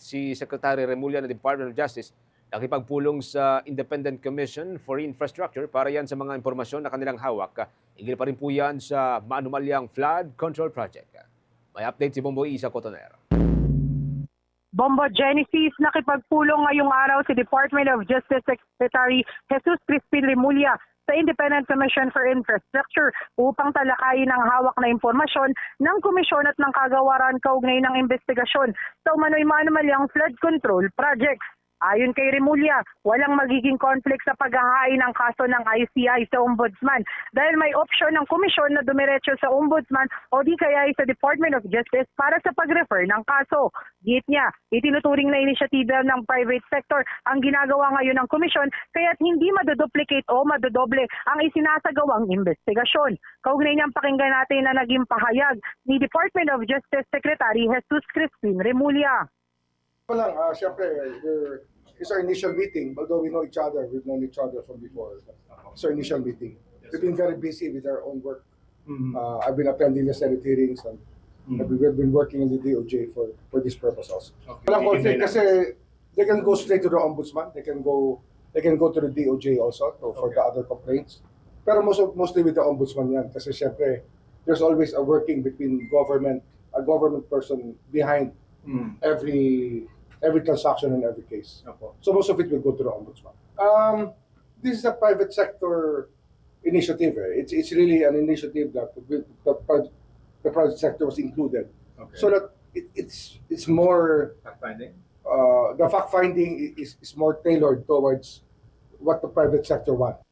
si Secretary Remulla ng Department of Justice nakipagpulong sa Independent Commission for Infrastructure para yan sa mga impormasyon na kanilang hawak. Igil pa rin po yan sa maanumalyang flood control project. May update si Bombo Isa Cotoner. Bombo Genesis, nakipagpulong ngayong araw si Department of Justice Secretary Jesus Crispin Remulla sa Independent Commission for Infrastructure upang talakayin ang hawak na impormasyon ng komisyon at ng kagawaran kaugnay ng investigasyon sa umano'y maanumalyang flood control project. Ayon kay Remulla, walang magiging conflict sa paghahain ng kaso ng ICI sa Ombudsman dahil may opsyon ng komisyon na dumiretso sa Ombudsman o di kaya sa Department of Justice para sa pag-refer ng kaso. Git niya, itinuturing na inisyatiba ng private sector ang ginagawa ngayon ng komisyon kaya't hindi madoduplicate o madodoble ang isinasagawang investigasyon. Kaugnay niyang pakinggan natin na naging pahayag ni Department of Justice Secretary Jesus Crispin Remulla. Siyempre, it's our initial meeting. Although we know each other, we've known each other from before. It's our initial meeting. We've been very busy with our own work. I've been attending the Senate hearings and we've been working in the DOJ for this purpose also. Walang conflict kasi they can go straight to the Ombudsman. They can go to the DOJ also for the other complaints. Pero mostly with the Ombudsman yan kasi siyempre there's always a working between a government person behind every transaction and every case. So most of it will go to the Ombudsman. This is a private sector initiative. It's really an initiative that the private sector was included. So that it's more Fact-finding? The fact finding is more tailored towards what the private sector wants.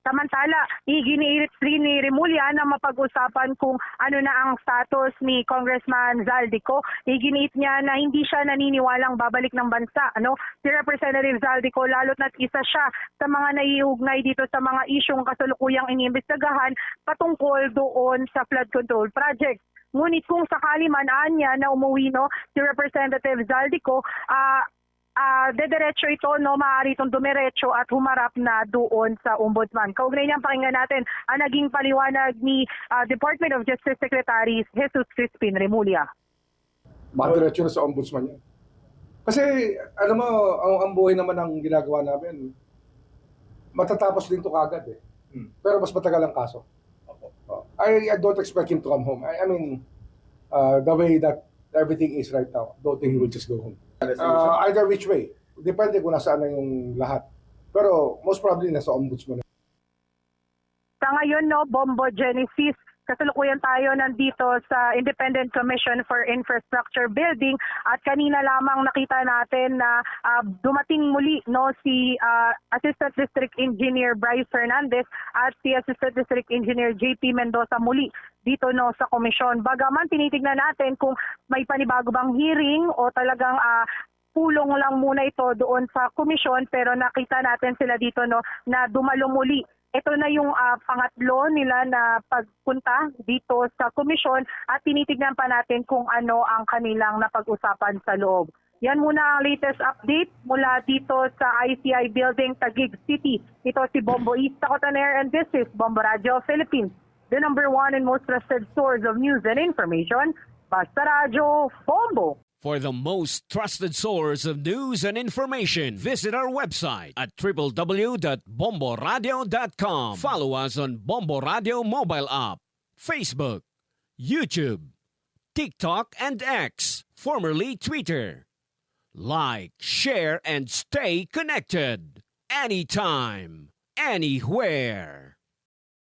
Samantala, iginiit rin ni Remulla na mapag-usapan kung ano na ang status ni Congressman Zaldico. Iginiit niya na hindi siya naniniwalang babalik ng bansa. Si Representative Zaldico, lalo't na't isa siya sa mga naiugnay dito sa mga isyong kasalukuyang iniimbestigahan patungkol doon sa flood control project. Ngunit kung sakali man niya na umuwi si Representative Zaldico, dediretso ito, maaari itong dumiretso at humarap na doon sa Ombudsman. Kaugnay niyang pakinggan natin ang naging paliwanag ni Department of Justice Secretary Jesus Crispin Remulla. Madiretso na sa Ombudsman yan. Kasi, alam mo, ang buhay naman ng ginagawa namin, matatapos din ito kagad eh. Pero mas matagal ang kaso. I don't expect him to come home. I mean, the way that everything is right now, don't think he will just go home. Either which way. Depende kung nasaan na yung lahat. Pero most probably nasa Ombudsman. Sa ngayon, Bombo Genesis, kasalukuyan tayo nandito sa Independent Commission for Infrastructure Building at kanina lamang nakita natin na dumating muli si Assistant District Engineer Bryce Fernandez at si Assistant District Engineer JP Mendoza muli dito sa komisyon. Bagaman tinitignan natin kung may panibago bang hearing o talagang pulong lang muna ito doon sa komisyon, pero nakita natin sila dito na dumalo muli. Ito na yung pangatlo nila na pagpunta dito sa komisyon at tinitignan pa natin kung ano ang kanilang napag-usapan sa loob. Yan muna ang latest update mula dito sa ICI Building, Taguig City. Ito si Bombo Isa Cotoner and this is Bombo Radio Philippines, the #1 and most trusted source of news and information. Basta Radio, Bombo! For the most trusted source of news and information, visit our website at www.bomboradio.com. Follow us on Bombo Radio mobile app, Facebook, YouTube, TikTok, and X, formerly Twitter. Like, share, and stay connected. Anytime, anywhere.